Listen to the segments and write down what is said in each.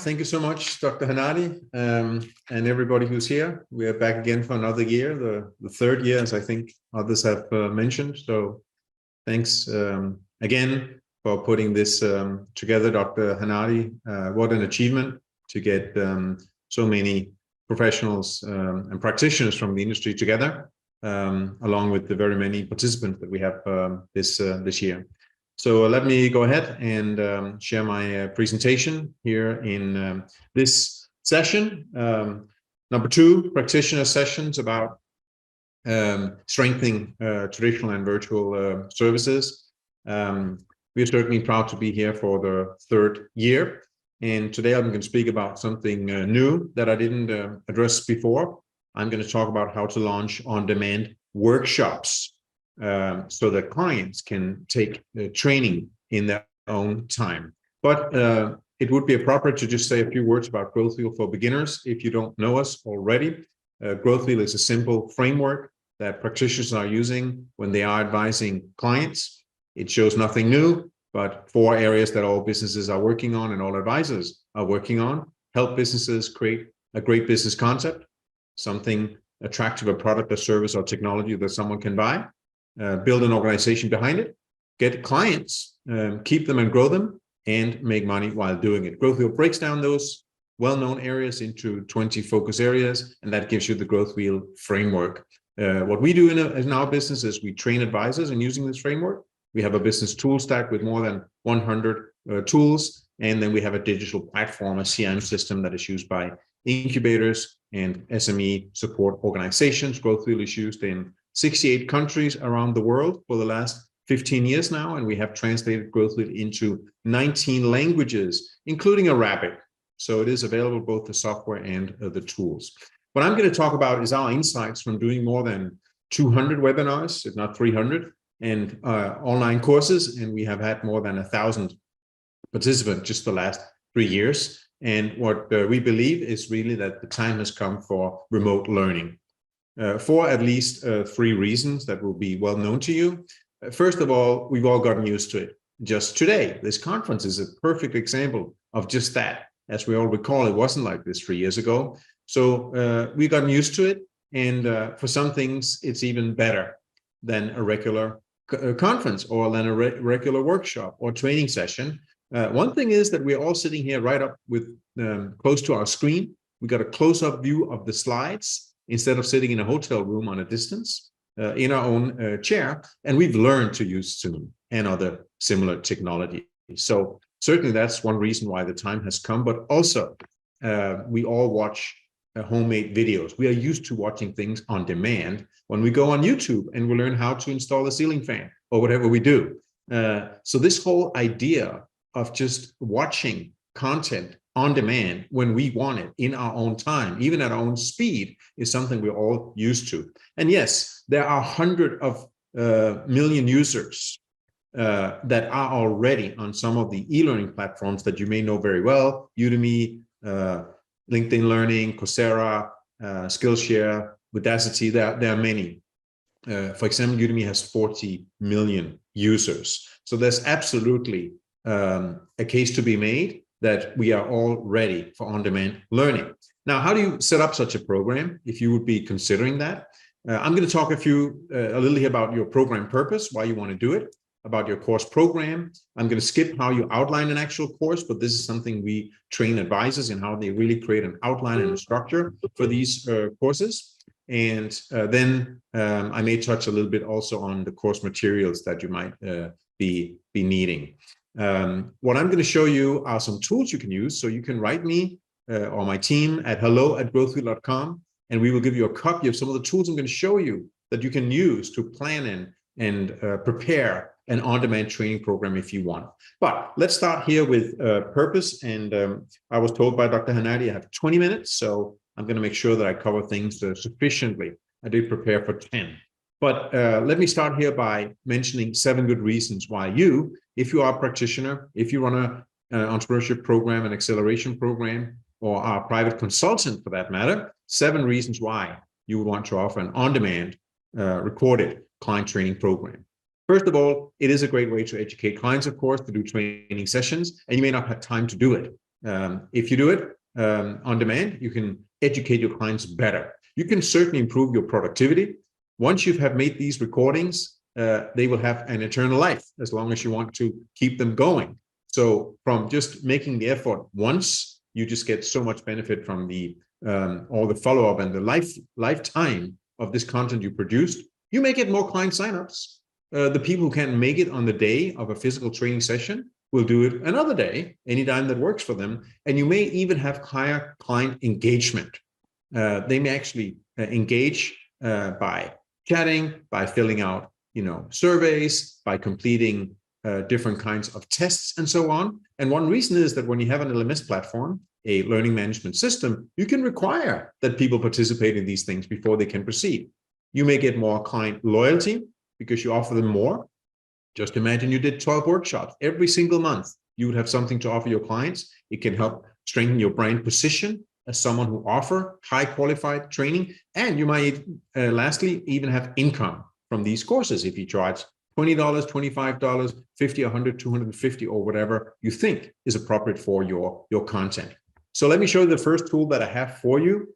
thank you so much, Dr. Hanadi, and everybody who's here. We are back again for another year, the third year, as I think others have mentioned. So thanks again for putting this together, Dr. Hanadi. What an achievement to get so many professionals and practitioners from the industry together, along with the very many participants that we have this year. So let me go ahead and share my presentation here in this session. Number 2, practitioner sessions about strengthening traditional and virtual services. We are certainly proud to be here for the third year. And today I'm going to speak about something new that I didn't address before. I'm going to talk about how to launch on-demand workshops so that clients can take training in their own time. But it would be appropriate to just say a few words about Growth Wheel for beginners. If you don't know us already, Growth Wheel is a simple framework that practitioners are using when they are advising clients. It shows nothing new, but 4 areas that all businesses are working on and all advisors are working on. Help businesses create a great business concept, something attractive, a product or service or technology that someone can buy. Build an organization behind it, get clients, keep them and grow them, and make money while doing it. Growth Wheel breaks down those well-known areas into 20 focus areas, and that gives you the Growth Wheel framework. What we do in our business is we train advisors in using this framework. We have a business tool stack with more than 100 tools, and then we have a digital platform, a CRM system that is used by incubators and SME support organizations. Growth Wheel is used in 68 countries around the world for the last 15 years now, and we have translated Growth Wheel into 19 languages, including Arabic. So it is available, both the software and the tools. What I'm going to talk about is our insights from doing more than 200 webinars, if not 300, and online courses, and we have had more than 1,000 participants just the last 3 years. And what we believe is really that the time has come for remote learning. For at least 3 reasons that will be well known to you. First of all, we've all gotten used to it. Just today, this conference is a perfect example of just that. As we all recall, it wasn't like this 3 years ago. So we've gotten used to it. And for some things, it's even better than a regular conference or than a regular workshop or training session. One thing is that we're all sitting here right up with close to our screen. We got a close-up view of the slides, instead of sitting in a hotel room on a distance in our own chair. And we've learned to use Zoom and other similar technology. So certainly that's one reason why the time has come, but also we all watch homemade videos. We are used to watching things on demand when we go on YouTube and we learn how to install a ceiling fan or whatever we do. So this whole idea of just watching content on demand when we want it in our own time, even at our own speed, is something we're all used to. And yes, there are hundreds of million users that are already on some of the e-learning platforms that you may know very well: Udemy, LinkedIn Learning, Coursera, Skillshare, Udacity. There are many. For example, Udemy has 40 million users. So there's absolutely a case to be made that we are all ready for on-demand learning. Now, how do you set up such a program if you would be considering that? I'm going to talk a little here about your program purpose, why you want to do it, about your course program. I'm going to skip how you outline an actual course, but this is something we train advisors in, how they really create an outline and a structure for these courses. And then I may touch a little bit also on the course materials that you might be needing. What I'm going to show you are some tools you can use. So you can write me or my team at hello@growthwheel.com, and we will give you a copy of some of the tools I'm going to show you that you can use to plan and prepare an on-demand training program if you want. But let's start here with purpose. And I was told by Dr. Hanadi I have 20 minutes, so I'm going to make sure that I cover things sufficiently. I did prepare for 10. But let me start here by mentioning 7 good reasons why you, if you are a practitioner, if you run an entrepreneurship program, an acceleration program, or are a private consultant for that matter, 7 reasons why you would want to offer an on-demand recorded client training program. First of all, it is a great way to educate clients, of course, to do training sessions, and you may not have time to do it. If you do it on demand, you can educate your clients better. You can certainly improve your productivity. Once you have made these recordings, they will have an eternal life as long as you want to keep them going. So from just making the effort once, you just get so much benefit from the all the follow-up and the lifetime of this content you produced. You may get more client signups. The people who can't make it on the day of a physical training session will do it another day, anytime that works for them. And you may even have higher client engagement. They may actually engage by chatting, by filling out, surveys, by completing different kinds of tests and so on. And one reason is that when you have an LMS platform, a learning management system, you can require that people participate in these things before they can proceed. You may get more client loyalty because you offer them more. Just imagine you did 12 workshops every single month. You would have something to offer your clients. It can help strengthen your brand position as someone who offer high qualified training. And you might, lastly, even have income from these courses if you charge $20, $25, $50, $100, $250, or whatever you think is appropriate for your content. So let me show you the first tool that I have for you.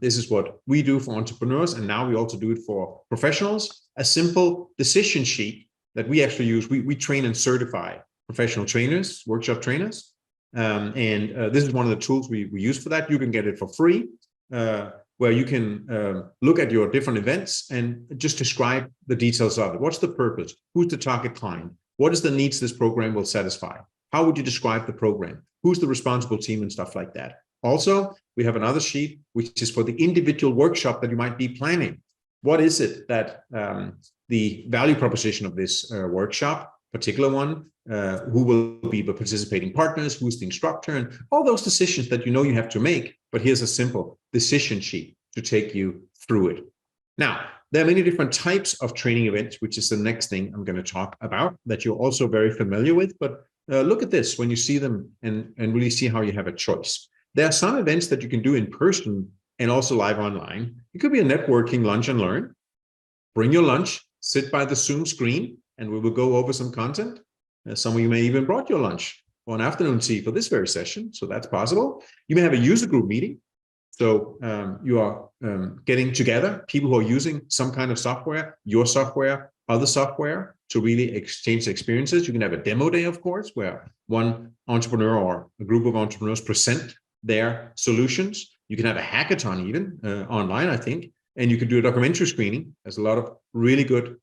This is what we do for entrepreneurs, and now we also do it for professionals. A simple decision sheet that we actually use. We train and certify professional trainers, workshop trainers. This is one of the tools we use for that. You can get it for free, where you can look at your different events and just describe the details of it. What's the purpose? Who's the target client? What is the needs this program will satisfy? How would you describe the program? Who's the responsible team and stuff like that? Also, we have another sheet, which is for the individual workshop that you might be planning. What is it that the value proposition of this workshop, particular one, who will be the participating partners, who's the instructor, and all those decisions that you have to make. But here's a simple decision sheet to take you through it. Now, there are many different types of training events, which is the next thing I'm going to talk about that you're also very familiar with. But look at this when you see them and really see how you have a choice. There are some events that you can do in person and also live online. It could be a networking lunch and learn. Bring your lunch, sit by the Zoom screen, and we will go over some content. Some of you may even brought your lunch or an afternoon tea for this very session, so that's possible. You may have a user group meeting. So you are getting together, people who are using some kind of software, your software, other software, to really exchange experiences. You can have a demo day, of course, where one entrepreneur or a group of entrepreneurs present their solutions. You can have a hackathon even online, I think, and you could do a documentary screening. There's a lot of really good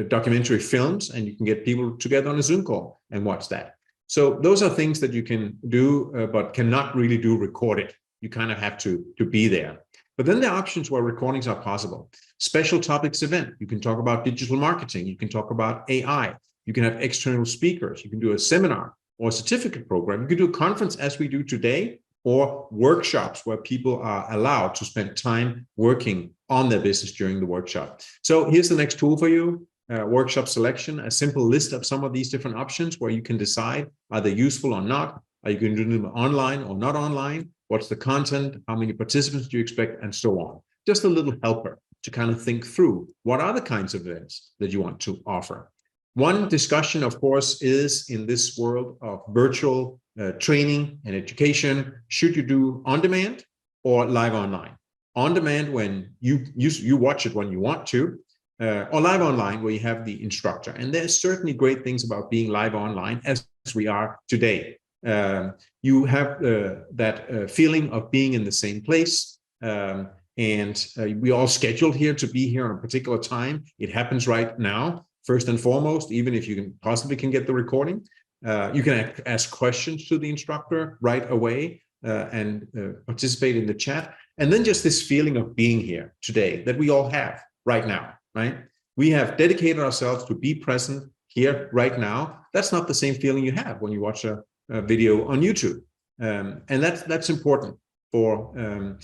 documentary films, and you can get people together on a Zoom call and watch that. So those are things that you can do, but cannot really do recorded. You kind of have to be there. But then there are options where recordings are possible. Special topics event. You can talk about digital marketing. You can talk about AI. You can have external speakers. You can do a seminar or a certificate program. You can do a conference as we do today, or workshops where people are allowed to spend time working on their business during the workshop. So here's the next tool for you. Workshop selection, a simple list of some of these different options where you can decide are they useful or not. Are you going to do them online or not online? What's the content? How many participants do you expect? And so on. Just a little helper to kind of think through what are the kinds of events that you want to offer. One discussion, of course, is in this world of virtual training and education, should you do on demand or live online? On demand when you watch it when you want to, or live online where you have the instructor. And there's certainly great things about being live online as we are today. You have that feeling of being in the same place. And we all scheduled here to be here on a particular time. It happens right now, first and foremost, even if you can possibly get the recording. You can ask questions to the instructor right away and participate in the chat. And then just this feeling of being here today that we all have right now, right? We have dedicated ourselves to be present here right now. That's not the same feeling you have when you watch a video on YouTube. And that's important for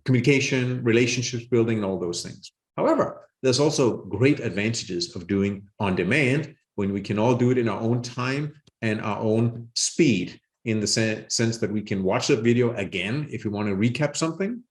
communication, relationships building, and all those things. However, there's also great advantages of doing on demand when we can all do it in our own time and our own speed, in the sense that we can watch the video again if we want to recap something.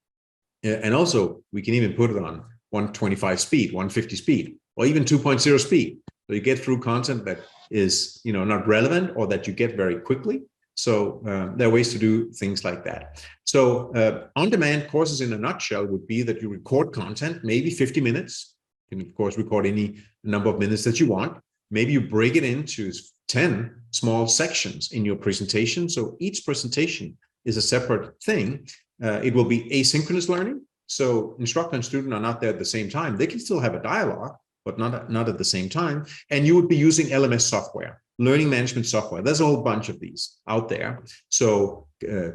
And also we can even put it on 125 speed, 150 speed, or even 2.0 speed. So you get through content that is not relevant or that you get very quickly. So there are ways to do things like that. So on-demand courses in a nutshell would be that you record content, maybe 50 minutes. You can, of course, record any number of minutes that you want. Maybe you break it into 10 small sections in your presentation. So each presentation is a separate thing. It will be asynchronous learning. So instructor and student are not there at the same time. They can still have a dialogue, but not at the same time. And you would be using LMS software, learning management software. There's a whole bunch of these out there. So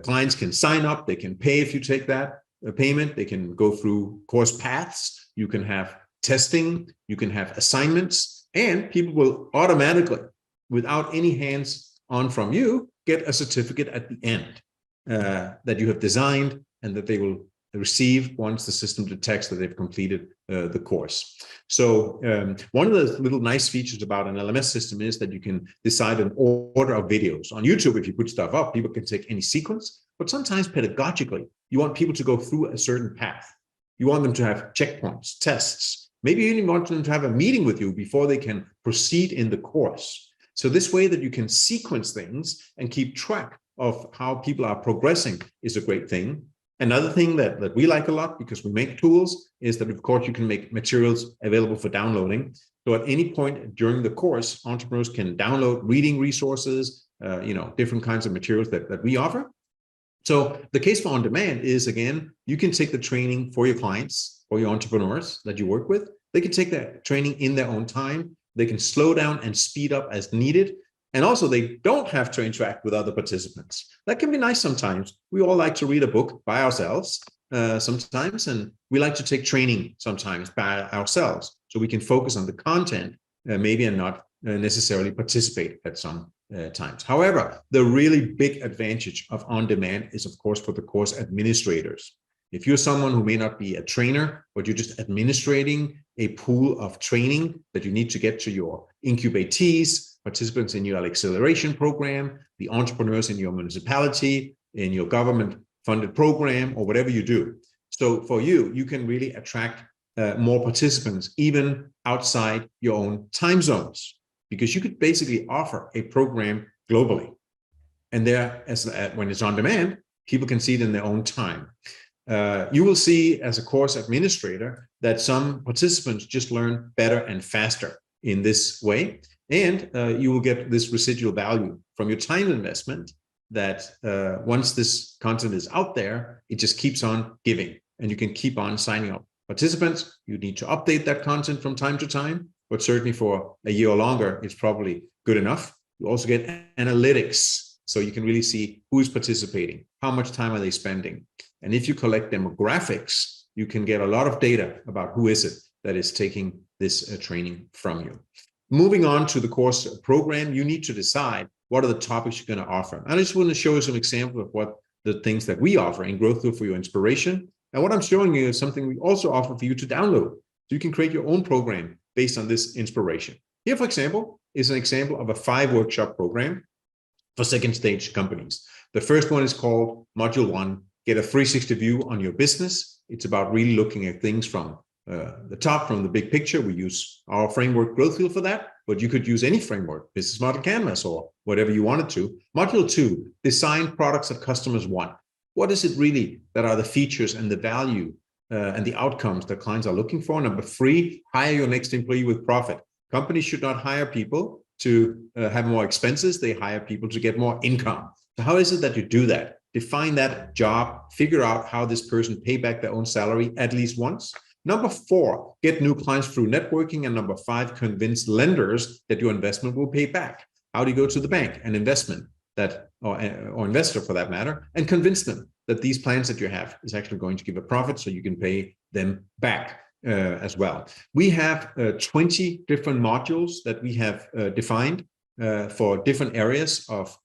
clients can sign up. They can pay if you take that payment. They can go through course paths. You can have testing. You can have assignments. And people will automatically, without any hands on from you, get a certificate at the end that you have designed and that they will receive once the system detects that they've completed the course. So one of the little nice features about an LMS system is that you can decide an order of videos. On YouTube, if you put stuff up, people can take any sequence, but sometimes pedagogically, you want people to go through a certain path. You want them to have checkpoints, tests. Maybe you even want them to have a meeting with you before they can proceed in the course. So this way that you can sequence things and keep track of how people are progressing is a great thing. Another thing that we like a lot, because we make tools, is that, of course, you can make materials available for downloading. So at any point during the course, entrepreneurs can download reading resources, different kinds of materials that we offer. So the case for on-demand is, again, you can take the training for your clients or your entrepreneurs that you work with. They can take that training in their own time. They can slow down and speed up as needed. And also, they don't have to interact with other participants. That can be nice sometimes. We all like to read a book by ourselves sometimes, and we like to take training sometimes by ourselves. So we can focus on the content maybe and not necessarily participate at some times. However, the really big advantage of on-demand is, of course, for the course administrators. If you're someone who may not be a trainer, but you're just administrating a pool of training that you need to get to your incubatees, participants in your acceleration program, the entrepreneurs in your municipality, in your government-funded program, or whatever you do. So for you, you can really attract more participants, even outside your own time zones, because you could basically offer a program globally. And there, when it's on demand, people can see it in their own time. You will see as a course administrator that some participants just learn better and faster in this way. And you will get this residual value from your time investment that once this content is out there, it just keeps on giving. And you can keep on signing up participants. You need to update that content from time to time, but certainly for a year or longer, it's probably good enough. You also get analytics. So you can really see who is participating, how much time are they spending. And if you collect demographics, you can get a lot of data about who is it that is taking this training from you. Moving on to the course program, you need to decide what are the topics you're going to offer. I just want to show you some examples of what the things that we offer in Growth Tool for your inspiration. And what I'm showing you is something we also offer for you to download. So you can create your own program based on this inspiration. Here, for example, is an example of a 5-workshop program for second stage companies. The first one is called Module 1, Get a 360 View on Your Business. It's about really looking at things from the top, from the big picture. We use our framework Growth Tool for that, but you could use any framework, Business Model Canvas, or whatever you wanted to. Module 2, Design Products that Customers Want. What is it really that are the features and the value and the outcomes that clients are looking for? Number 3, hire your next employee with profit. Companies should not hire people to have more expenses. They hire people to get more income. So how is it that you do that? Define that job, figure out how this person pay back their own salary at least once. Number 4, get new clients through networking. And number 5, convince lenders that your investment will pay back. How do you go to the bank, an investment that, or investor for that matter, and convince them that these plans that you have is actually going to give a profit so you can pay them back as well. We have 20 different modules that we have defined for different areas of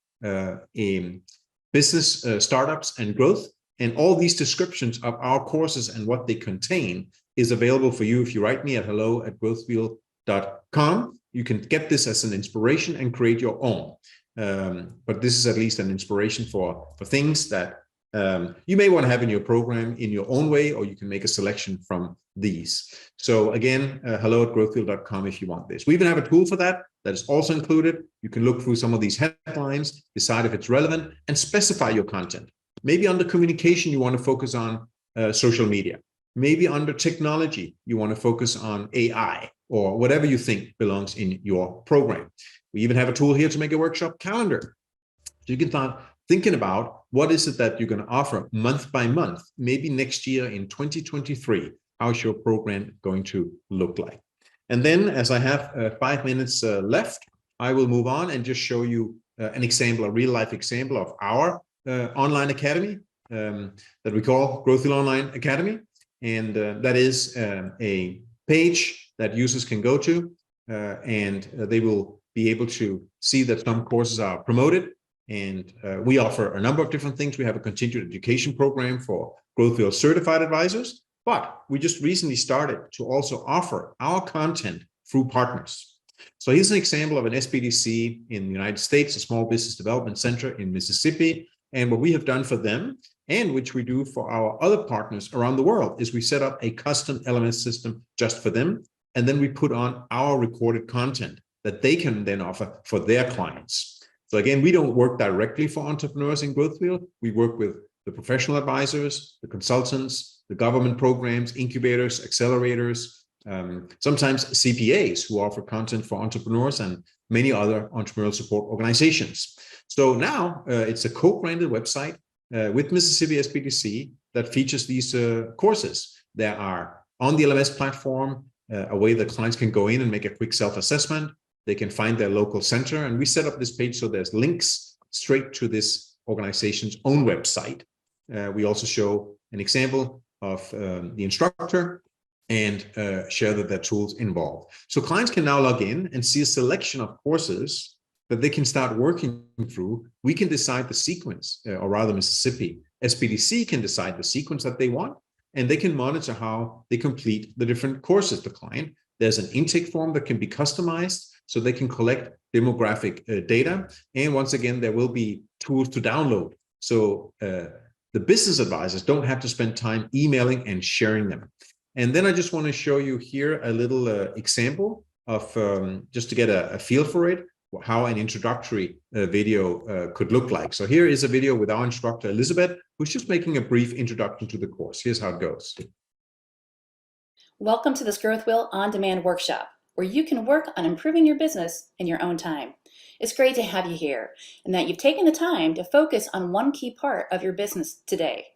business startups and growth. And all these descriptions of our courses and what they contain is available for you if you write me at hello@growthwheel.com. You can get this as an inspiration and create your own. But this is at least an inspiration for things that you may want to have in your program in your own way, or you can make a selection from these. So again, hello@growthwheel.com if you want this. We even have a tool for that. that is also included. You can look through some of these headlines, decide if it's relevant, and specify your content. Maybe under communication, you want to focus on social media. Maybe under technology, you want to focus on AI or whatever you think belongs in your program. We even have a tool here to make a workshop calendar. So you can start thinking about what is it that you're going to offer month by month, maybe next year in 2023, how's your program going to look like? And then as I have 5 minutes left, I will move on and just show you an example, a real life example of our online academy that we call Growth Wheel Online Academy. And that is a page that users can go to and they will be able to see that some courses are promoted. And we offer a number of different things. We have a continued education program for Growth Wheel certified advisors, but we just recently started to also offer our content through partners. So here's an example of an SBDC in the United States, a small business development center in Mississippi. And what we have done for them, and which we do for our other partners around the world, is we set up a custom LMS system just for them. And then we put on our recorded content that they can then offer for their clients. So again, we don't work directly for entrepreneurs in Growth Wheel. We work with the professional advisors, the consultants, the government programs, incubators, accelerators, sometimes CPAs who offer content for entrepreneurs and many other entrepreneurial support organizations. So now it's a co-branded website with Mississippi SBDC that features these courses. There are on the LMS platform a way that clients can go in and make a quick self-assessment. They can find their local center, and we set up this page so there's links straight to this organization's own website. We also show an example of the instructor and share that there are tools involved. So clients can now log in and see a selection of courses that they can start working through. We can decide the sequence, or rather Mississippi SBDC can decide the sequence that they want, and they can monitor how they complete the different courses. The client, there's an intake form that can be customized so they can collect demographic data. And once again, there will be tools to download. So the business advisors don't have to spend time emailing and sharing them. And then I just want to show you here a little example of, just to get a feel for it, how an introductory video could look like. So here is a video with our instructor, Elizabeth, who's just making a brief introduction to the course. Here's how it goes. Welcome to this Growth Wheel On-Demand workshop, where you can work on improving your business in your own time. It's great to have you here and that you've taken the time to focus on one key part of your business today.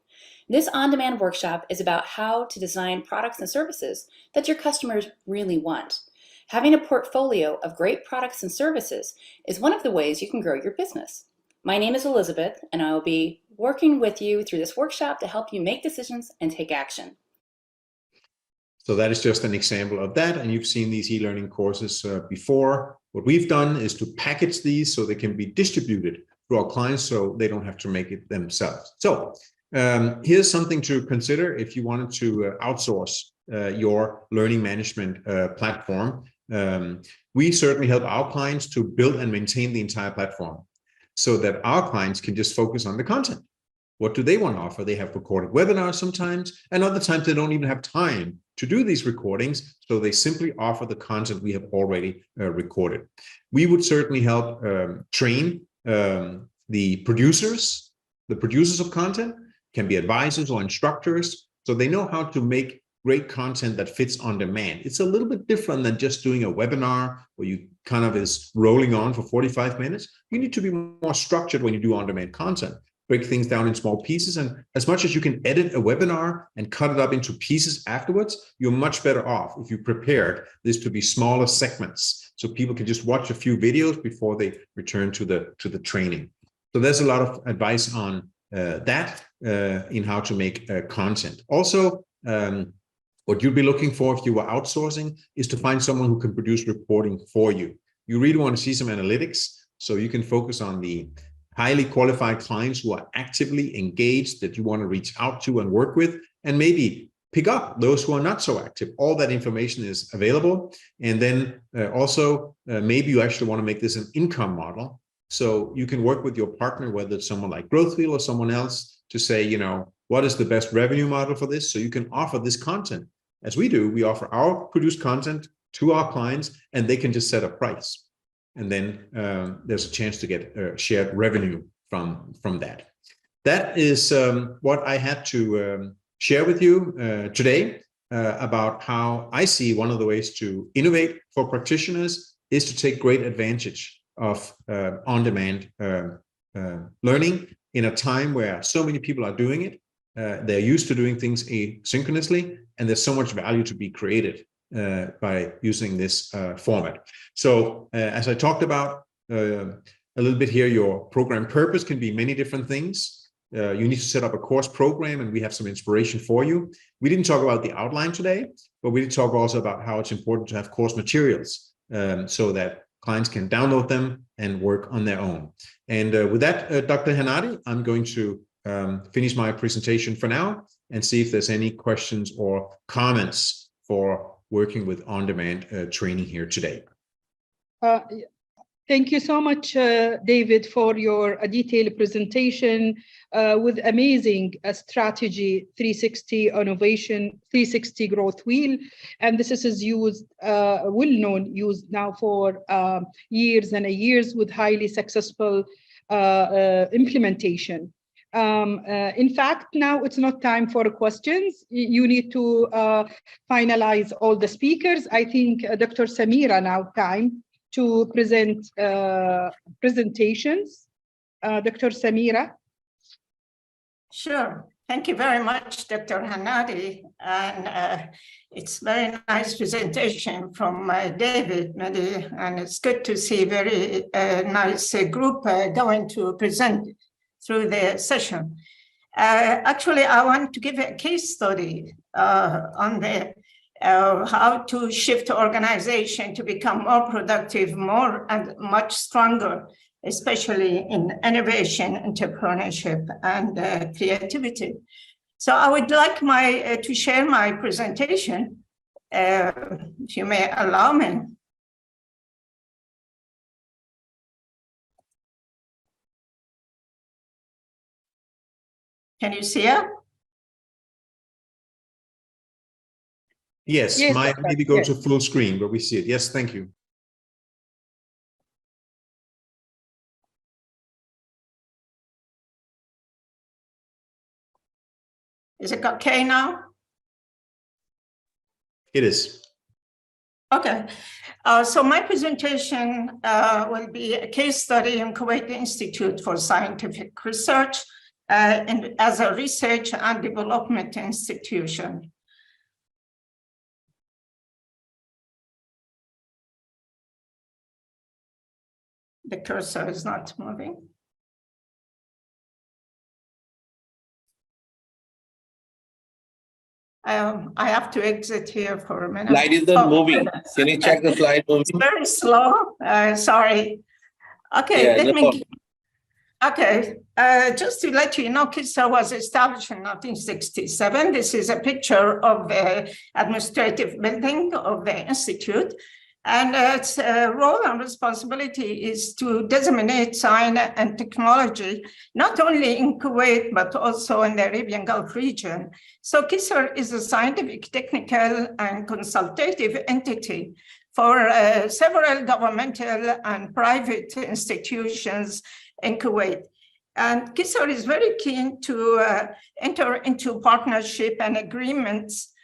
This on-demand workshop is about how to design products and services that your customers really want. Having a portfolio of great products and services is one of the ways you can grow your business. My name is Elizabeth, and I will be working with you through this workshop to help you make decisions and take action. So that is just an example of that, and you've seen these e-learning courses before. What we've done is to package these so they can be distributed to our clients so they don't have to make it themselves. So here's something to consider if you wanted to outsource your learning management platform. We certainly help our clients to build and maintain the entire platform so that our clients can just focus on the content. What do they want to offer? They have recorded webinars sometimes, and other times they don't even have time to do these recordings, so they simply offer the content we have already recorded. We would certainly help train the producers of content, can be advisors or instructors, so they know how to make great content that fits on demand. It's a little bit different than just doing a webinar where you kind of is rolling on for 45 minutes. You need to be more structured when you do on-demand content. Break things down in small pieces, and as much as you can edit a webinar and cut it up into pieces afterwards, you're much better off if you prepared this to be smaller segments so people can just watch a few videos before they return to the training. So there's a lot of advice on that in how to make content. Also, what you'd be looking for if you were outsourcing is to find someone who can produce reporting for you. You really want to see some analytics so you can focus on the highly qualified clients who are actively engaged that you want to reach out to and work with, and maybe pick up those who are not so active. All that information is available. And then also maybe you actually want to make this an income model. So you can work with your partner, whether it's someone like Growth Wheel or someone else, to say, you know, what is the best revenue model for this? So you can offer this content. As we do, we offer our produced content to our clients and they can just set a price. and then there's a chance to get shared revenue from that. That is what I had to share with you today about how I see one of the ways to innovate for practitioners is to take great advantage of on-demand learning in a time where so many people are doing it. They're used to doing things asynchronously, and there's so much value to be created by using this format. So as I talked about a little bit here, your program purpose can be many different things. You need to set up a course program, and we have some inspiration for you. We didn't talk about the outline today, but we did talk also about how it's important to have course materials so that clients can download them and work on their own. And with that, Dr. Hennadi, I'm going to finish my presentation for now and see if there's any questions or comments for working with on-demand training here today. Thank you so much, David, for your detailed presentation with amazing strategy 360 innovation, 360 growth wheel. And this is used, well-known, used now for years and years with highly successful implementation. In fact, now it's not time for questions. You need to finalize all the speakers. I think Dr. Samira now time to present presentations. Dr. Samira. Sure. Thank you very much, Dr. Hennadi. And it's very nice presentation from David, and it's good to see very nice group going to present through the session. Actually, I want to give a case study on the how to shift organization to become more productive, more and much stronger, especially in innovation, entrepreneurship, and creativity. So I would like to share my presentation, if you may allow me. Can you see it? Yes, Yes, might maybe go yes. to full screen, but we see it. Yes, thank you. Is it okay now? It is. Okay, so my presentation will be a case study in Kuwait Institute for Scientific Research and as a research and development institution. The cursor is not moving. I have to exit here for a minute. Slide is not moving. Can you check the slide moving? It's very slow. Sorry. Okay, Yeah, let me. problem. Okay, just to let you know, KISA was established in 1967. This is a picture of the administrative building of the institute. And its role and responsibility is to disseminate science and technology, not only in Kuwait, but also in the Arabian Gulf region. So KISA is a scientific, technical, and consultative entity for several governmental and private institutions in Kuwait. And KISA is very keen to enter into partnership and agreements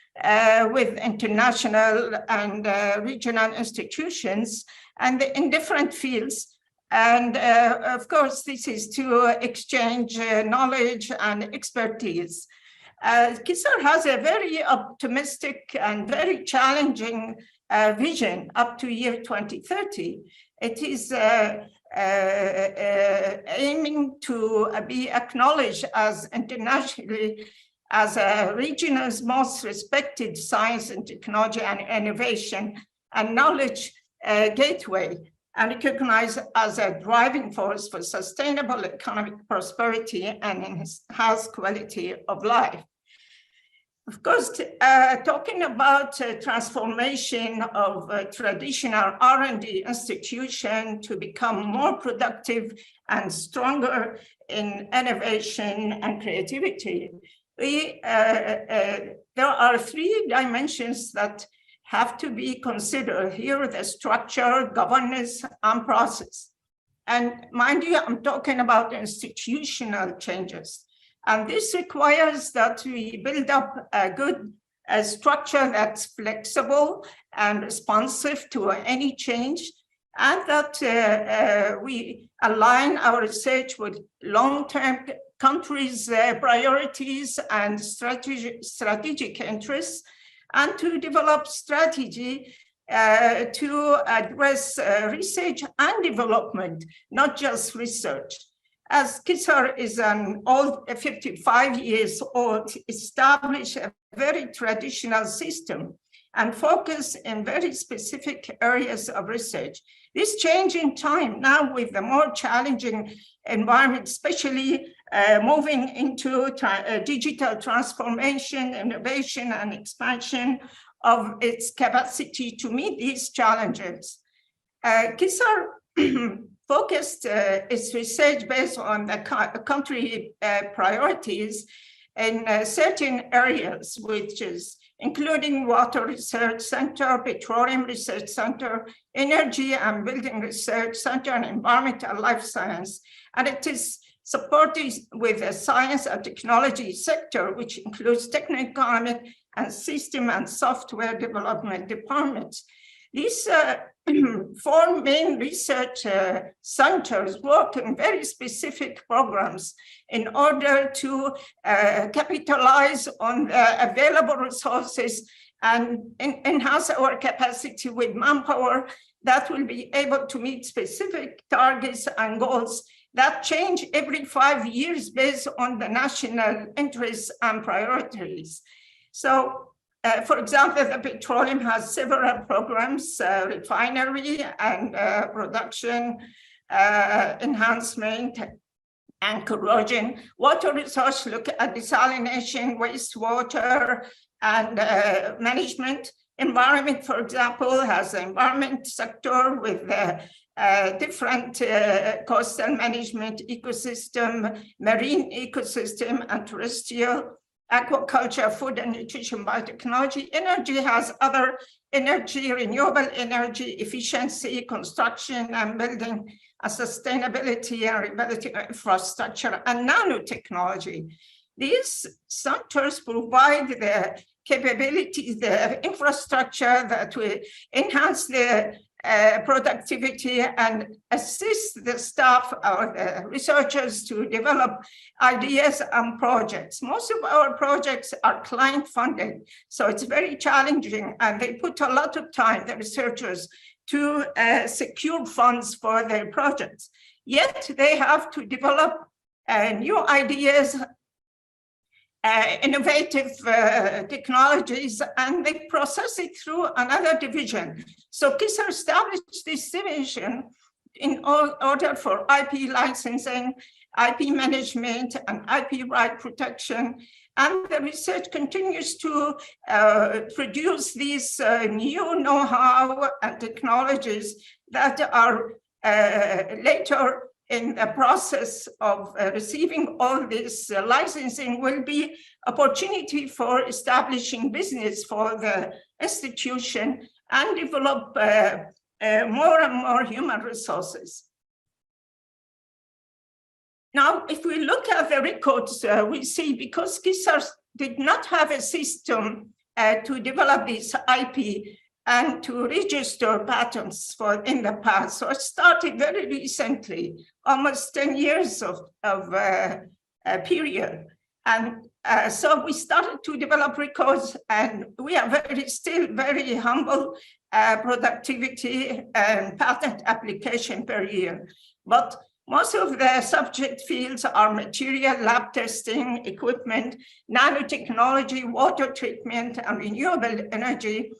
with international and regional institutions and in different fields. And of course, this is to exchange knowledge and expertise. KISA has a very optimistic and very challenging vision up to year 2030. It is aiming to be acknowledged as internationally as a region's most respected science and technology and innovation and knowledge gateway, and recognized as a driving force for sustainable economic prosperity and enhanced quality of life. Of course, talking about transformation of traditional R&D institution to become more productive and stronger in innovation and creativity, there are three dimensions that have to be considered here, the structure, governance, and process. And mind you, I'm talking about institutional changes. And this requires that we build up a good structure that's flexible and responsive to any change, and that we align our research with long-term countries' priorities and strategic interests, and to develop strategy to address research and development, not just research. As Kisar is an old, 55 years old, established a very traditional system and focus in very specific areas of research. This change in time now with the more challenging environment, especially moving into digital transformation, innovation, and expansion of its capacity to meet these challenges. Kisar focused its research based on the country priorities in certain areas, which is including Water Research Center, Petroleum Research Center, Energy and Building Research Center, and Environmental Life Science. And it is supported with the science and technology sector, which includes techno-economic and system and software development departments. These four main research centers work in very specific programs in order to capitalize on the available resources and enhance our capacity with manpower that will be able to meet specific targets and goals that change every 5 years based on the national interests and priorities. So, for example, the petroleum has several programs, refinery and production enhancement and corrosion. Water resource look at desalination, wastewater, and management. Environment, for example, has the environment sector with different coastal management, ecosystem, marine ecosystem, and terrestrial. Aquaculture, food and nutrition, biotechnology. Energy has other energy, renewable energy, efficiency, construction and building, sustainability and reliability infrastructure, and nanotechnology. These centers provide the capabilities, the infrastructure that will enhance the productivity and assist the staff or the researchers to develop ideas and projects. Most of our projects are client funded, so it's very challenging, and they put a lot of time, the researchers, to secure funds for their projects. Yet they have to develop new ideas, innovative technologies, and they process it through another division. So Kisar established this division in order for IP licensing, IP management, and IP right protection. And the research continues to produce these new know-how and technologies that are later in the process of receiving all this licensing will be opportunity for establishing business for the institution and develop more and more human resources. Now, if we look at the records, we see because Kisar did not have a system to develop this IP and to register patents for in the past. So it started very recently, almost 10 years of period. And so we started to develop records, and we are still very humble productivity and patent application per year. But most of the subject fields are material, lab testing, equipment, nanotechnology, water treatment, and renewable energy.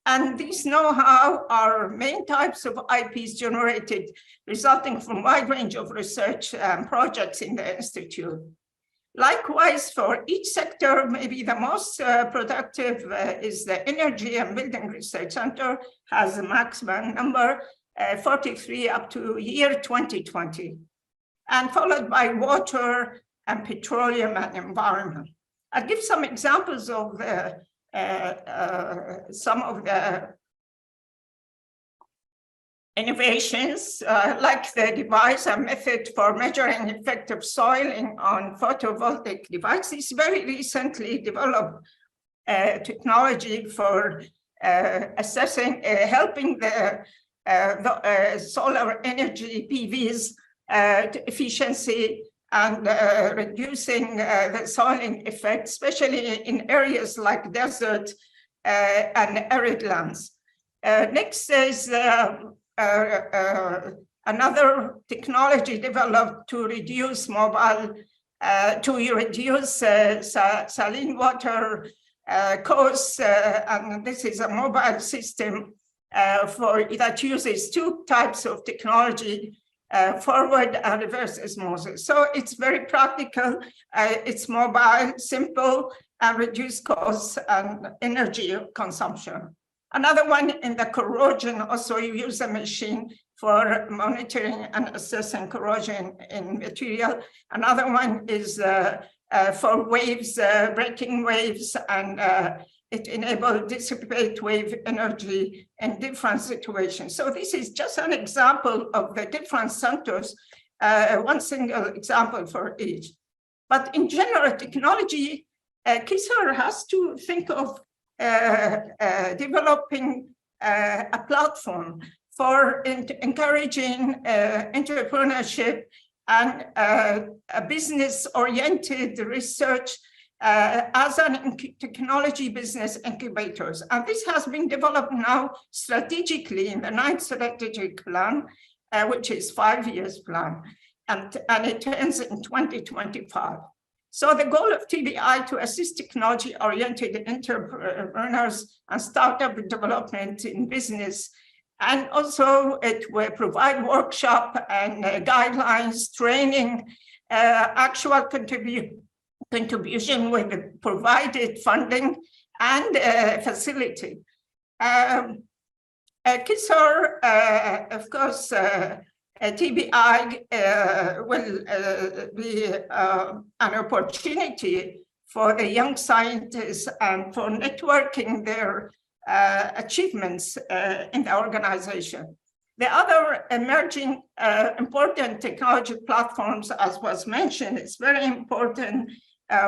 And these know-how are main types of IPs generated, resulting from a wide range of research projects in the Institute. Likewise, for each sector, maybe the most productive is the Energy and Building Research Center, has a maximum number, 43 up to year 2020, and followed by Water and Petroleum and Environment. I'll give some examples of the some of the innovations, like the device and method for measuring effective soiling on photovoltaic devices, very recently developed technology for assessing, helping the solar energy PVs efficiency and reducing the soiling effect, especially in areas like desert and arid lands. Next is another technology developed to reduce saline water costs, and this is a mobile system that uses two types of technology, forward and reverse osmosis. So it's very practical, it's mobile, simple, and reduce costs and energy consumption. Another one in the corrosion, also you use a machine for monitoring and assessing corrosion in material. Another one is for waves, breaking waves, and it enables dissipate wave energy in different situations. So this is just an example of the different centers, one single example for each. But in general, technology, KISAR has to think of developing a platform for encouraging entrepreneurship and a business-oriented research as an technology business incubators. And this has been developed now strategically in the 9th strategic plan, which is 5 years plan, and it ends in 2025. So the goal of TBI to assist technology-oriented entrepreneurs and startup development in business, and also it will provide workshop and guidelines, training, actual contribution with the provided funding and facility. KISAR, of course, TBI will be an opportunity for the young scientists and for networking their achievements in the organization. The other emerging important technology platforms, as was mentioned, is very important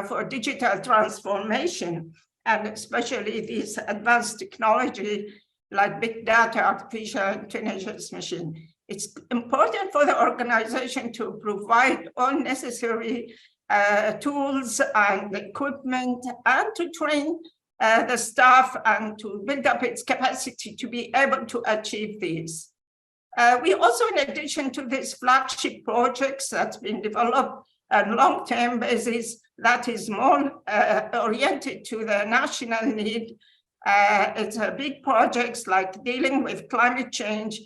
for digital transformation, and especially this advanced technology like big data, artificial intelligence machine. It's important for the organization to provide all necessary tools and equipment, and to train the staff and to build up its capacity to be able to achieve these. We also, in addition to these flagship projects that's been developed on a long-term basis, that is more oriented to the national need. It's big projects like dealing with climate change,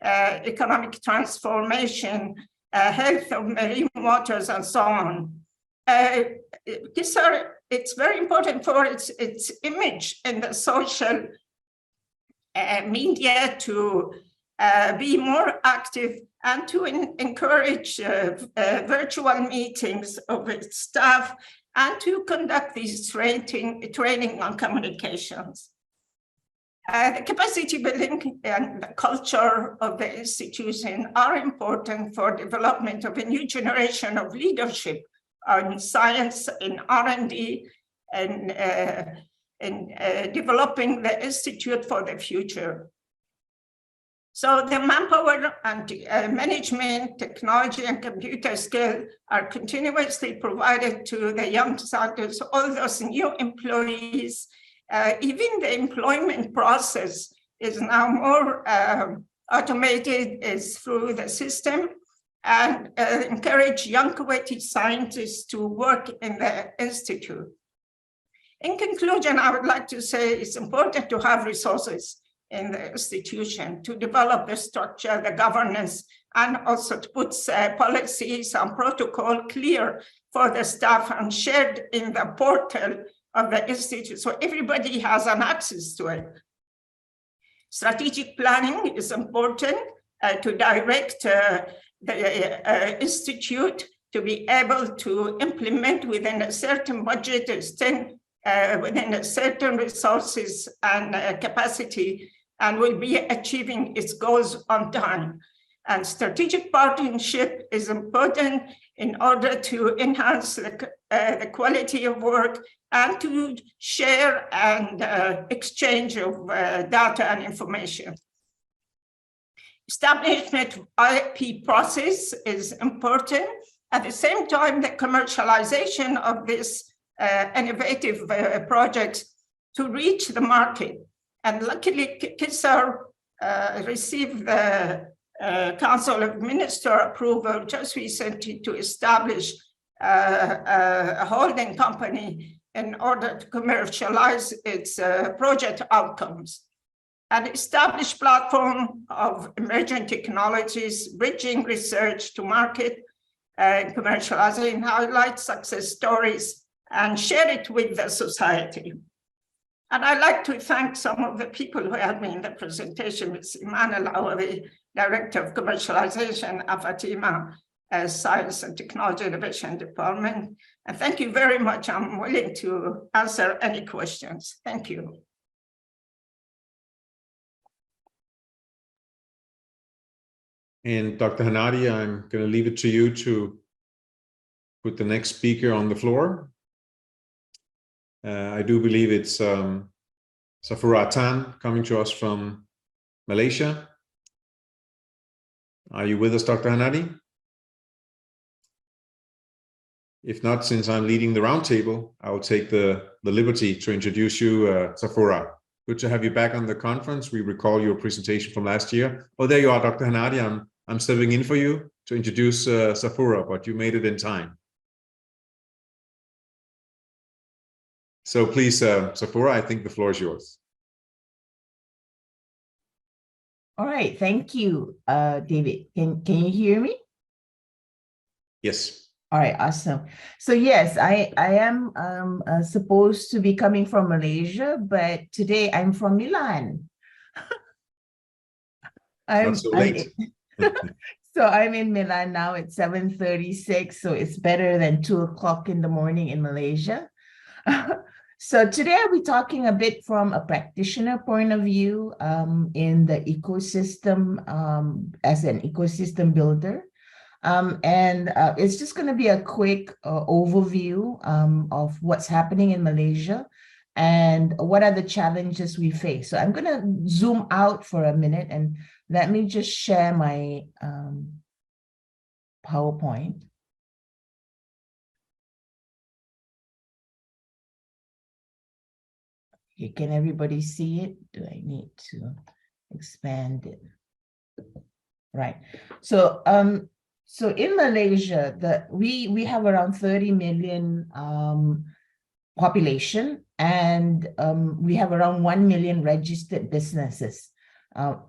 economic transformation, health of marine waters, and so on. KISAR, it's very important for its image in the social media to be more active and to encourage virtual meetings of its staff and to conduct these training on communications. The capacity building and the culture of the institution are important for development of a new generation of leadership in science, in R&D, and developing the institute for the future. So the manpower and management, technology, and computer skills are continuously provided to the young scientists, all those new employees. Even the employment process is now more automated, is through the system, and encourage young Kuwaiti scientists to work in the institute. In conclusion, I would like to say it's important to have resources in the institution to develop the structure, the governance, and also to put policies and protocol clear for the staff and shared in the portal of the institute, so everybody has an access to it. Strategic planning is important to direct the institute to be able to implement within a certain budget, a within a certain resources and capacity, and will be achieving its goals on time. And strategic partnership is important in order to enhance the quality of work and to share and exchange of data and information. Establishment of IP process is important. At the same time, the commercialization of this innovative projects to reach the market. And luckily, KISAR received the Council of Ministers approval just recently to establish a holding company in order to commercialize its project outcomes. An established platform of emerging technologies, bridging research to market, commercializing, highlight success stories, and share it with the society. And I'd like to thank some of the people who had me in the presentation, Ms. Iman Al-Awawi, Director of Commercialization at Fatima Science and Technology Innovation Department. And thank you very much. I'm willing to answer any questions. Thank you. And Dr. Hanadi, I'm going to leave it to you to put the next speaker on the floor. I do believe it's Safura Tan coming to us from Malaysia. Are you with us, Dr. Hanadi? If not, since I'm leading the roundtable, I will take the liberty to introduce you, Safura. Good to have you back on the conference. We recall your presentation from last year. Oh, there you are, Dr. Hanadi. I'm stepping in for you to introduce Safura, but you made it in time. So please, Safura, I think the floor is yours. All right, thank you, David. Can you hear me? Yes. All right, awesome. So yes, I am supposed to be coming from Malaysia, but today I'm from Milan. Not so late. So I'm in Milan now. It's 7:36, so it's better than 2 o'clock in the morning in Malaysia. So today I'll be talking a bit from a practitioner point of view in the ecosystem as an ecosystem builder. It's just going to be a quick overview of what's happening in Malaysia and what are the challenges we face. So I'm going to zoom out for a minute and let me just share my PowerPoint. Okay, can everybody see it? Do I need to expand it? Right. So so in Malaysia, we have around 30 million population, and we have around 1 million registered businesses.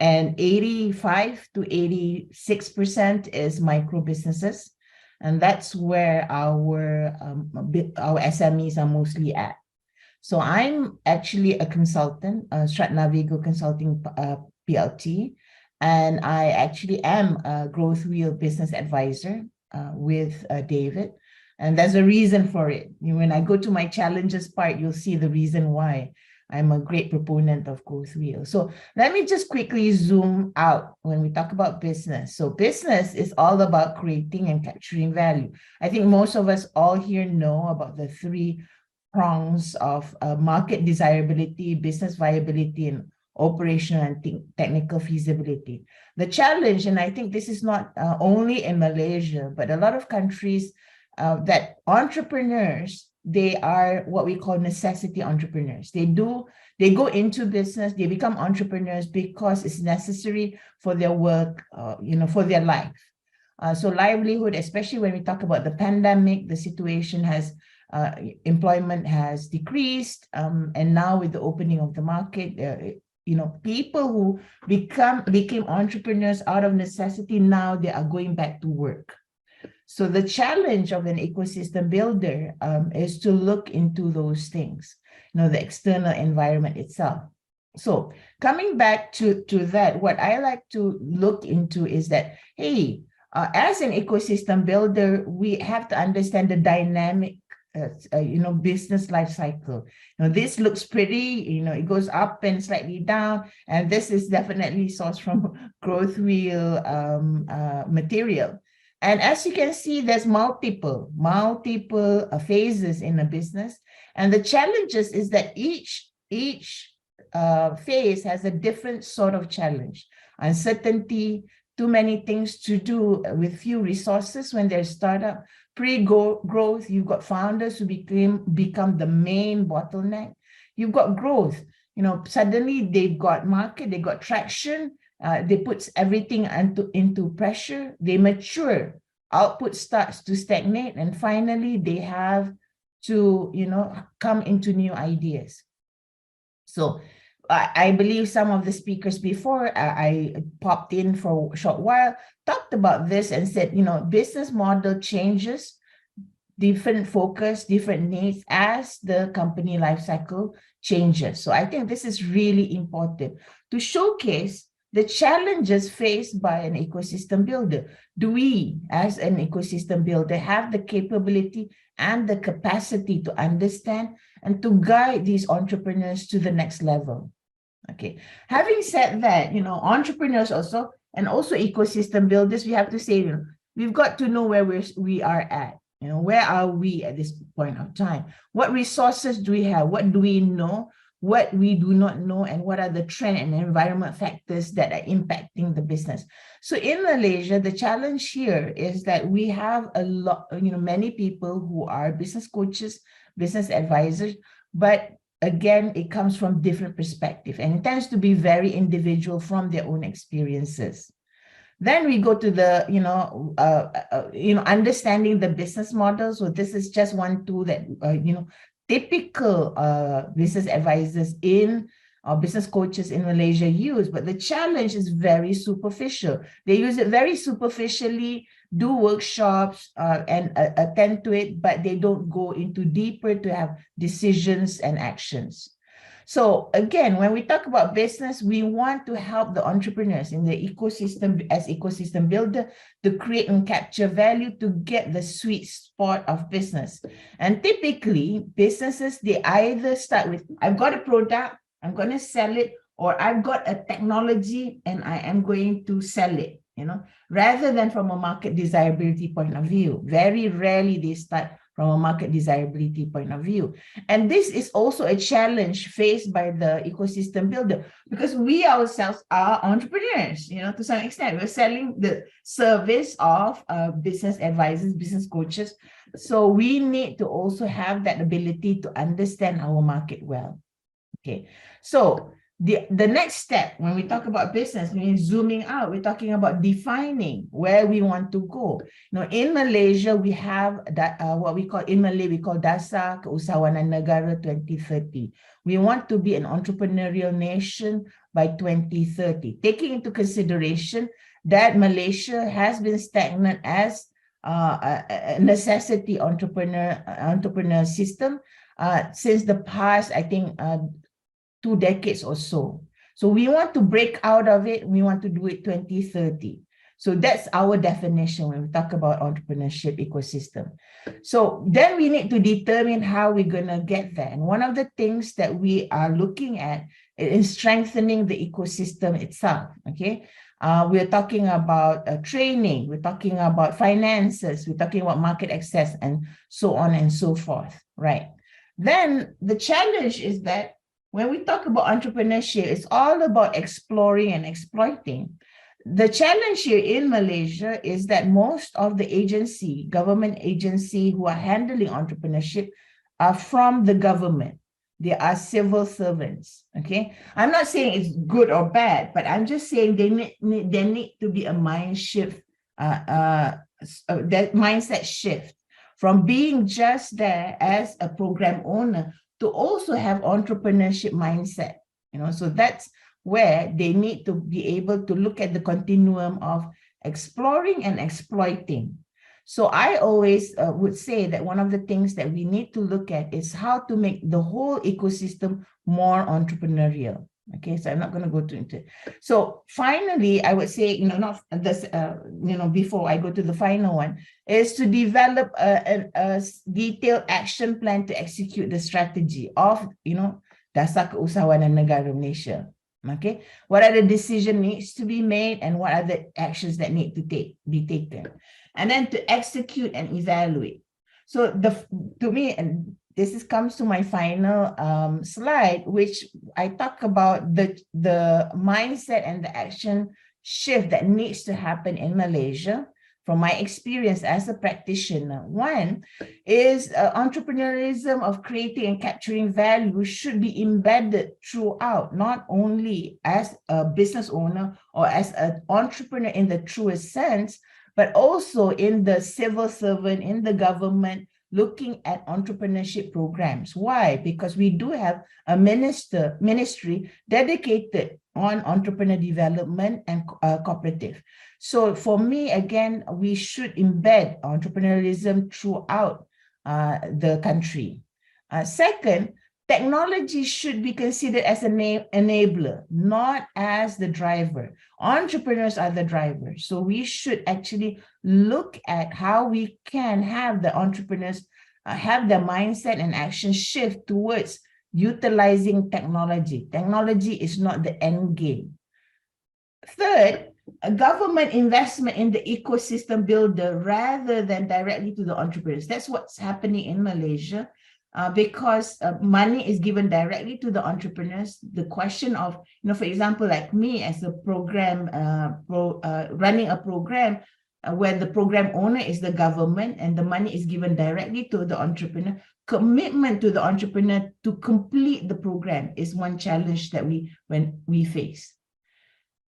And 85 to 86% is micro businesses. And that's where our SMEs are mostly at. So I'm actually a consultant, Stratnavigo Consulting PLT, and I actually am a Growth Wheel Business Advisor with David. And there's a reason for it. When I go to my challenges part, you'll see the reason why I'm a great proponent of Growth Wheel. So let me just quickly zoom out when we talk about business. So business is all about creating and capturing value. I think most of us all here know about the 3 prongs of market desirability, business viability, and operational and technical feasibility. The challenge, and I think this is not only in Malaysia, but a lot of countries that entrepreneurs, they are what we call necessity entrepreneurs. They go into business, they become entrepreneurs because it's necessary for their work, for their life. So livelihood, especially when we talk about the pandemic, the situation has employment has decreased, and now with the opening of the market, people who became entrepreneurs out of necessity, now they are going back to work. So the challenge of an ecosystem builder is to look into those things, the external environment itself. So coming back to that, what I like to look into is that, hey, as an ecosystem builder, we have to understand the dynamic business life cycle. This looks pretty, it goes up and slightly down, and this is definitely sourced from growth wheel material. And as you can see, there's multiple phases in a business, and the challenges is that each phase has a different sort of challenge. Uncertainty, too many things to do with few resources when there's startup. Pre-growth, you've got founders who become the main bottleneck. You've got growth, suddenly they've got market, they got traction, they put everything into pressure, they mature, output starts to stagnate, and finally they have to, come into new ideas. So I believe some of the speakers before I popped in for a short while talked about this and said, business model changes, different focus, different needs as the company life cycle changes. So I think this is really important to showcase the challenges faced by an ecosystem builder. Do we, as an ecosystem builder, have the capability and the capacity to understand and to guide these entrepreneurs to the next level? Okay, having said that, entrepreneurs also, and also ecosystem builders, we have to say, we've got to know where we are at. Where are we at this point of time? What resources do we have? What do we know? What we do not know? And what are the trend and environment factors that are impacting the business? So in Malaysia, the challenge here is that we have a lot, many people who are business coaches, business advisors, but again, it comes from different perspective, and it tends to be very individual from their own experiences. Then we go to the, understanding the business model. So this is just one tool that, typical business advisors or business coaches in Malaysia use, but the challenge is very superficial. They use it very superficially, do workshops and attend to it, but they don't go into deeper to have decisions and actions. So again, when we talk about business, we want to help the entrepreneurs in the ecosystem as ecosystem builder to create and capture value to get the sweet spot of business. And typically businesses, they either start with, I've got a product, I'm going to sell it, or I've got a technology and I am going to sell it, rather than from a market desirability point of view. Very rarely they start from a market desirability point of view. And this is also a challenge faced by the ecosystem builder, because we ourselves are entrepreneurs, to some extent. We're selling the service of business advisors, business coaches. So we need to also have that ability to understand our market well. Okay, so the next step when we talk about business, when zooming out, we're talking about defining where we want to go. In Malaysia, we have that what we call, in Malay, we call Dasar Keusahawanan Negara 2030. We want to be an entrepreneurial nation by 2030, taking into consideration that Malaysia has been stagnant as a necessity entrepreneur system since the past, I think, 2 decades or so. So we want to break out of it. We want to do it 2030. So that's our definition when we talk about entrepreneurship ecosystem. So then we need to determine how we're going to get there. And one of the things that we are looking at is strengthening the ecosystem itself. Okay, we're talking about training, we're talking about finances, we're talking about market access, and so on and so forth. Right. Then the challenge is that when we talk about entrepreneurship, it's all about exploring and exploiting. The challenge here in Malaysia is that most of the government agency who are handling entrepreneurship are from the government. They are civil servants, okay? I'm not saying it's good or bad, but I'm just saying there need to be a mind shift, that mindset shift from being just there as a program owner to also have entrepreneurship mindset, so that's where they need to be able to look at the continuum of exploring and exploiting. So I always would say that one of the things that we need to look at is how to make the whole ecosystem more entrepreneurial, Okay, so I'm not going to go into it. So finally, I would say, not this, before I go to the final one, is to develop a detailed action plan to execute the strategy of, Dasar Keusahawanan Negara Malaysia. Okay, what are the decisions needs to be made and what are the actions that need to be taken, and then to execute and evaluate. So to me, and this comes to my final slide, which I talk about the mindset and the action shift that needs to happen in Malaysia. From my experience as a practitioner, one is entrepreneurialism of creating and capturing value should be embedded throughout, not only as a business owner or as an entrepreneur in the truest sense, but also in the civil servant, in the government, looking at entrepreneurship programs. Why? Because we do have a ministry dedicated on entrepreneur development and cooperative. So for me, again, we should embed entrepreneurialism throughout the country. Second, technology should be considered as an enabler, not as the driver. Entrepreneurs are the drivers. So we should actually look at how we can have the entrepreneurs have their mindset and action shift towards utilizing technology. Technology is not the end game. Third, a government investment in the ecosystem builder rather than directly to the entrepreneurs. That's what's happening in Malaysia. Because money is given directly to the entrepreneurs. The question of, for example, like me as a program, running a program where the program owner is the government and the money is given directly to the entrepreneur, commitment to the entrepreneur to complete the program is one challenge that we face.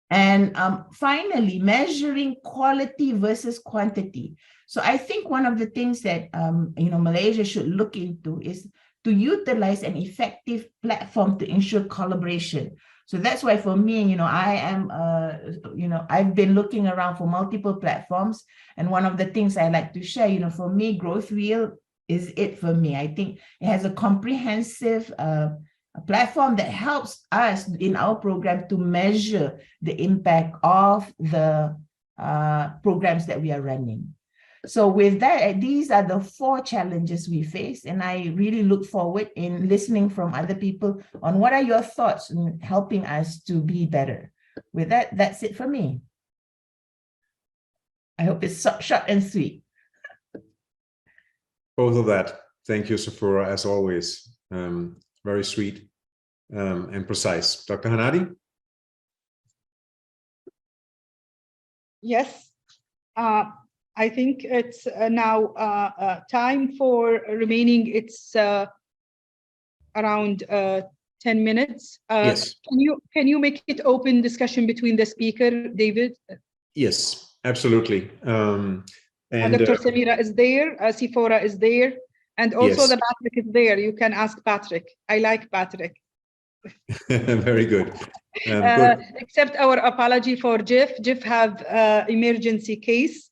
And finally, measuring quality versus quantity. So I think one of the things that Malaysia should look into is to utilize an effective platform to ensure collaboration. So that's why for me, I am, I've been looking around for multiple platforms. And one of the things I like to share, for me, Growth Wheel is it for me. I think it has a comprehensive a platform that helps us in our program to measure the impact of the programs that we are running. So with that, these are the 4 challenges we face, and I really look forward in listening from other people on what are your thoughts in helping us to be better. With that, that's it for me. I hope it's short and sweet. Both of that. Thank you, Safura, as always. Very sweet and precise. Dr. Hanadi? Yes, I think it's now time for remaining. It's around 10 minutes. Yes. Can you make it open discussion between the speaker, David? Yes, absolutely. And Dr. Samira is there, Sifora is there, and also yes. the Patrick is there. You can ask Patrick. I like Patrick. Very good. Good. Except our apology for Jeff. Jeff have emergency case,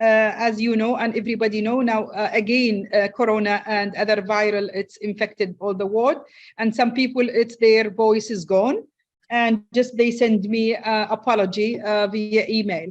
as you know, and everybody know now. Again, corona and other viral, it's infected all the world, and some people, it's their voice is gone, and just they send me apology via email.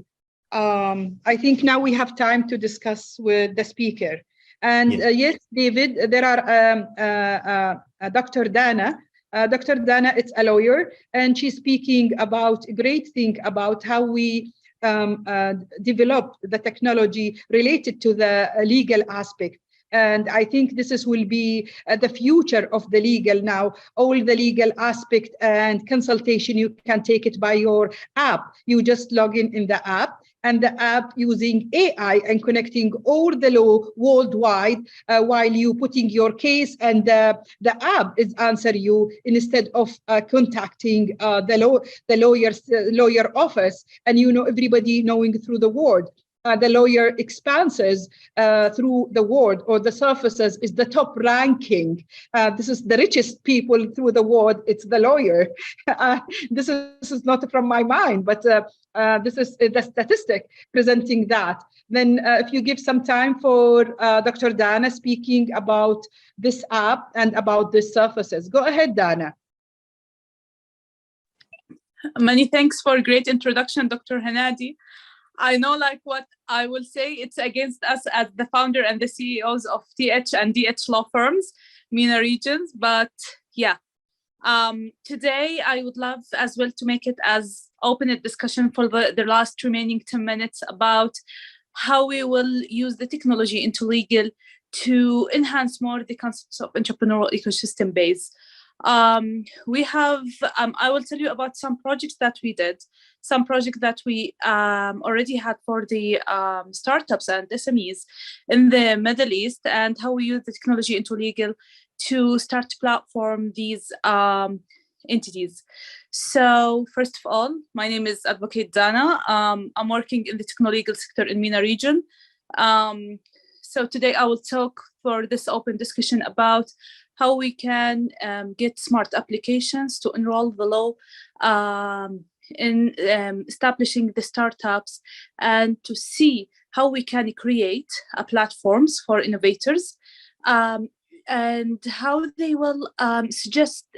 I think now we have time to discuss with the speaker. And yes, David, there are Dr. Dana. Dr. Dana, it's a lawyer, and she's speaking about a great thing about how we develop the technology related to the legal aspect. And I think this will be the future of the legal now. All the legal aspect and consultation, you can take it by your app. You just log in the app, and the app using AI and connecting all the law worldwide while you putting your case, and the app is answer you instead of contacting the lawyer office. And everybody knowing through the world. The lawyer expenses through the world or the services is the top ranking. This is the richest people through the world. It's the lawyer. This is not from my mind, but this is the statistic presenting that. Then if you give some time for Dr. Dana speaking about this app and about these services. Go ahead, Dana. Many thanks for a great introduction, Dr. Hanadi. I know like what I will say, it's against us as the founder and the CEOs of TH and DH law firms, MENA regions, but yeah. Today, I would love as well to make it as open a discussion for the last remaining 10 minutes about how we will use the technology into legal to enhance more the concepts of entrepreneurial ecosystem base. We have, I will tell you about some projects that we did, some projects that we already had for the startups and SMEs in the Middle East, and how we use the technology into legal to start to platform these entities. So first of all, my name is Advocate Dana. I'm working in the techno-legal sector in MENA region. So today I will talk for this open discussion about how we can get smart applications to enroll the law in establishing the startups, and to see how we can create platforms for innovators, and how they will register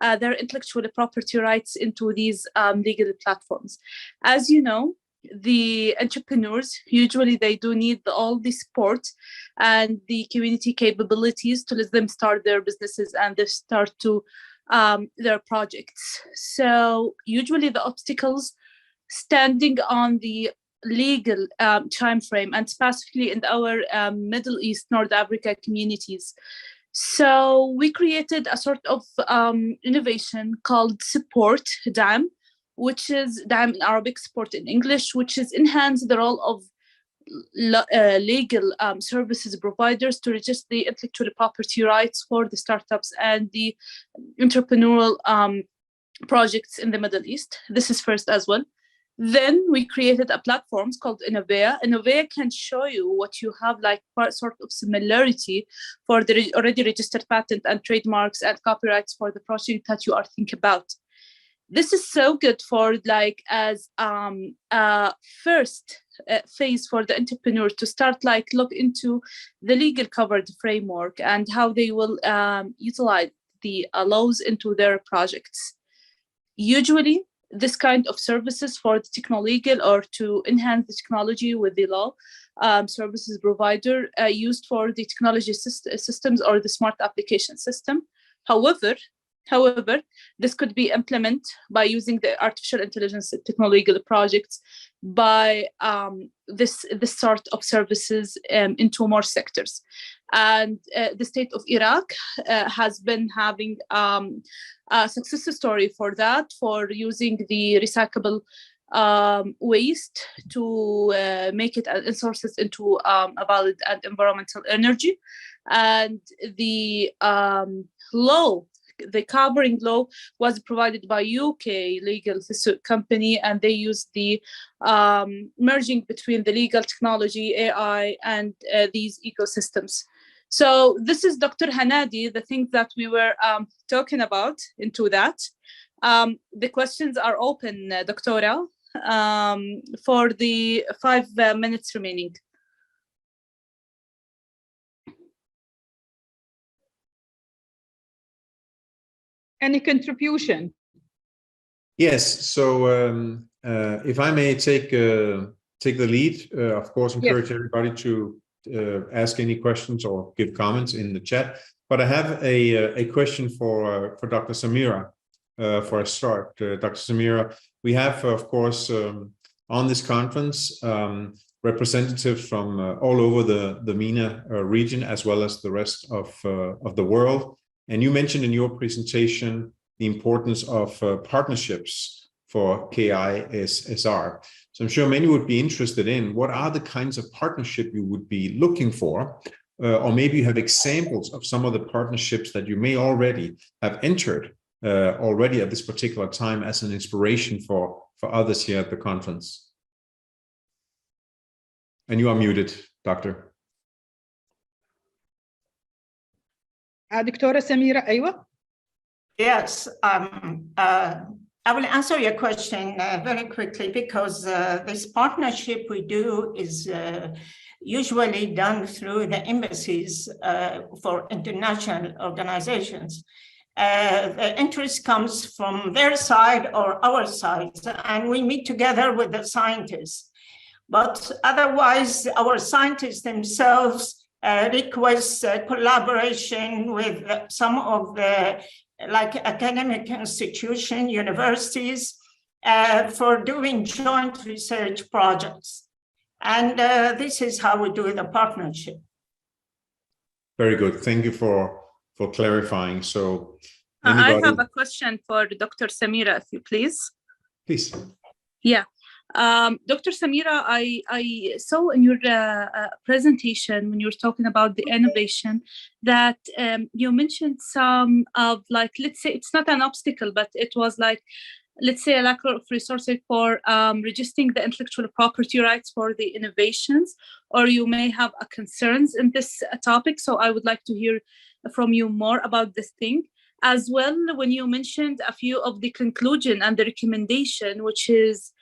their intellectual property rights into these legal platforms. As you know, the entrepreneurs, usually they do need all the support and the community capabilities to let them start their businesses and they start to their projects. So usually the obstacles standing on the legal time frame, and specifically in our Middle East, North Africa communities. So we created a sort of innovation called support, لدعم, which is لعام in Arabic, support in English, which is enhance the role of legal services providers to register the intellectual property rights for the startups and the entrepreneurial projects in the Middle East. This is first as well. Then we created a platform called Innovea. Innovea can show you what you have like sort of similarity for the already registered patent and trademarks and copyrights for the project that you are thinking about. This is so good for like as first phase for the entrepreneur to start like look into the legal covered framework and how they will utilize the laws into their projects. Usually, this kind of services for the techno-legal or to enhance the technology with the law services provider used for the technology systems or the smart application system. However, this could be implemented by using the artificial intelligence techno-legal projects by this sort of services into more sectors. And the state of Iraq has been having a success story for that, for using the recyclable waste to make it and sources into a valid and environmental energy. And the law, the covering law was provided by UK legal company, and they used the merging between the legal technology, AI, and these ecosystems. So this is Dr. Hanadi, the things that we were talking about into that. The questions are open, Doctora, for the 5 minutes remaining. Any contribution? Yes. So if I may take the lead, of course, encourage everybody to ask any questions or give comments in the chat. But I have a question for Dr. Samira for a start. Dr. Samira, we have, of course, on this conference, representatives from all over the MENA region, as well as the rest of the world. And you mentioned in your presentation the importance of partnerships for KISSR. So I'm sure many would be interested in what are the kinds of partnership you would be looking for, or maybe you have examples of some of the partnerships that you may already have entered already at this particular time as an inspiration for others here at the conference. And you are muted, Doctor. دكتورة سميرة أيوة. Yes, I will answer your question very quickly, because this partnership we do is usually done through the embassies for international organizations. the interest comes from their side or our side, and we meet together with the scientists. But otherwise, our scientists themselves request collaboration with some of the academic institutions, universities, for doing joint research projects. And this is how we do the partnership. Very good. Thank you for clarifying. So I have a question for Dr. Samira, if you please. Please. Yeah. Dr. Samira, I saw in your presentation when you were talking about the innovation that you mentioned some of, like, let's say it's not an obstacle, but it was like, let's say, a lack of resources for registering the intellectual property rights for the innovations, or you may have concerns in this topic. So I would like to hear from you more about this thing. As well, when you mentioned a few of the conclusion and the recommendation, which is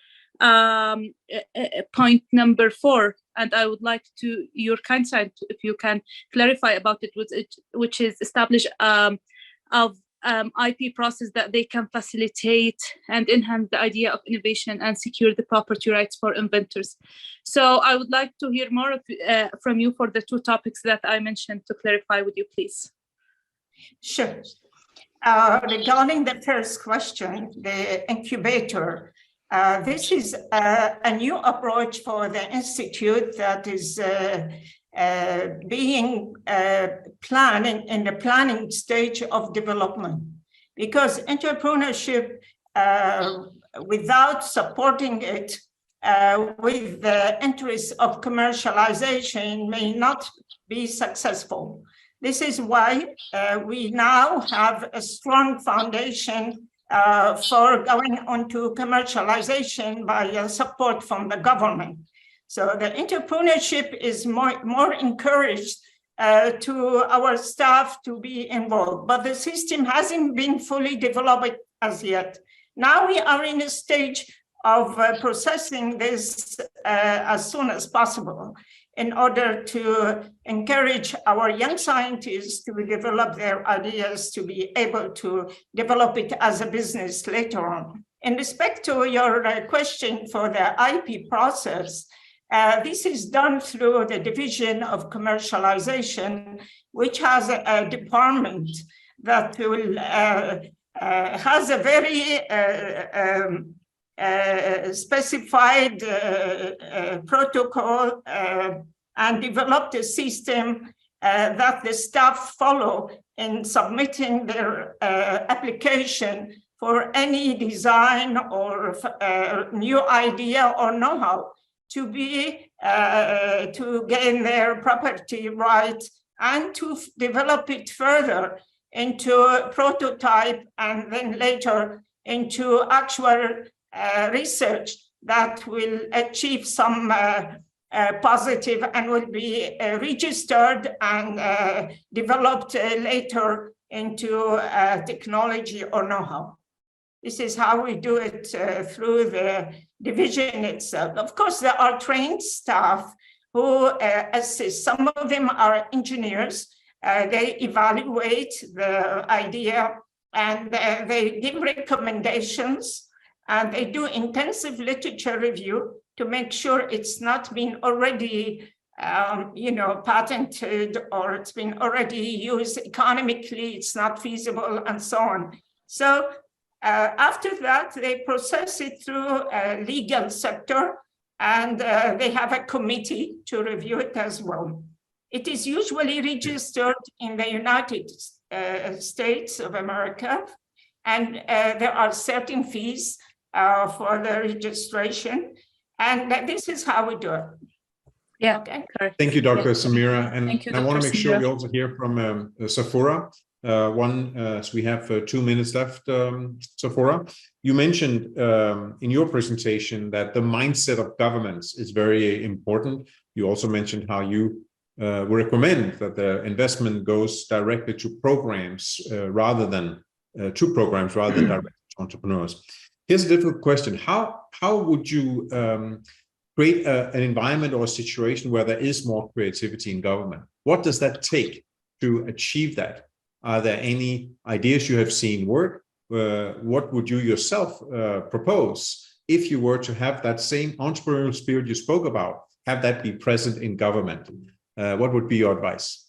point number 4, and I would like to your kind side, if you can clarify about it, which is establish of IP process that they can facilitate and enhance the idea of innovation and secure the property rights for inventors. So I would like to hear more from you for the 2 topics that I mentioned, to clarify with you, please. Sure. Regarding the first question, the incubator, this is a new approach for the Institute that is being planning in the planning stage of development, because entrepreneurship, without supporting it with the interests of commercialization, may not be successful. This is why we now have a strong foundation for going on to commercialization by support from the government. So the entrepreneurship is more encouraged to our staff to be involved, but the system hasn't been fully developed as yet. Now we are in a stage of processing this as soon as possible, in order to encourage our young scientists to develop their ideas, to be able to develop it as a business later on. In respect to your question for the IP process, this is done through the Division of Commercialization, which has a department that will has a very specified protocol and developed a system that the staff follow in submitting their application for any design or new idea or know-how to be to gain their property rights and to develop it further into a prototype and then later into actual research that will achieve some positive and will be registered and developed later into technology or know-how. This is how we do it through the division itself. Of course, there are trained staff who assist. Some of them are engineers. They evaluate the idea and they give recommendations, and they do intensive literature review to make sure it's not been already patented, or it's been already used economically, it's not feasible, and so on. So after that, they process it through a legal sector, and they have a committee to review it as well. It is usually registered in the United States of America, and there are certain fees for the registration, and this is how we do it. Yeah. Okay. Thank you, Dr. Samira. And Thank you, I want to Dr. make sure Samira. we also hear from Sephora. So we have 2 minutes left. Sephora, you mentioned in your presentation that the mindset of governments is very important. You also mentioned how you recommend that the investment goes directly to programs rather than direct to entrepreneurs. Here's a difficult question. How would you create an environment or a situation where there is more creativity in government? What does that take to achieve that? Are there any ideas you have seen work? What would you yourself propose if you were to have that same entrepreneurial spirit you spoke about, have that be present in government? What would be your advice?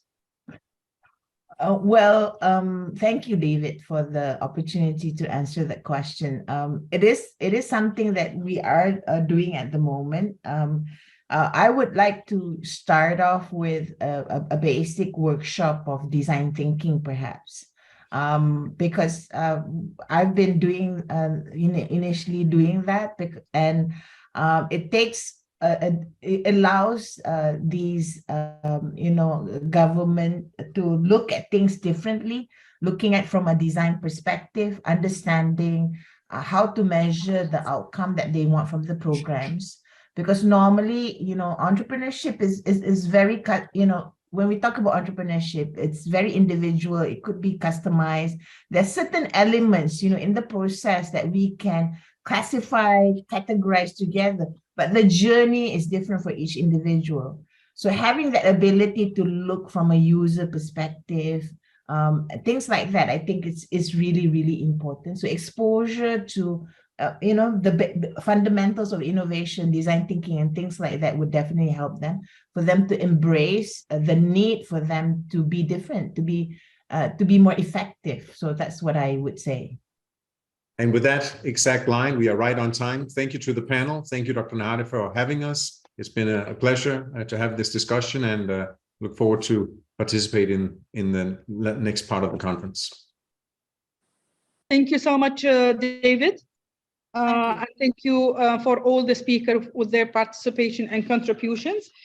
Thank you, David, for the opportunity to answer that question. It is something that we are doing at the moment. I would like to start off with a basic workshop of design thinking, perhaps, because I've been doing initially doing that, and it takes. It allows these, government to look at things differently, looking at from a design perspective, understanding how to measure the outcome that they want from the programs. Because normally, entrepreneurship is very, when we talk about entrepreneurship, it's very individual. It could be customized. There's certain elements, in the process that we can classify, categorize together, but the journey is different for each individual. So having that ability to look from a user perspective, things like that, I think it's really, really important. So exposure to, the fundamentals of innovation, design thinking, and things like that would definitely help them, for them to embrace the need for them to be different, to be more effective. So that's what I would say. And with that exact line, we are right on time. Thank you to the panel. Thank you, Dr. Nade, for having us. It's been a pleasure to have this discussion, and look forward to participate in the next part of the conference. Thank you so much, David. And thank you for all the speakers with their participation and contributions.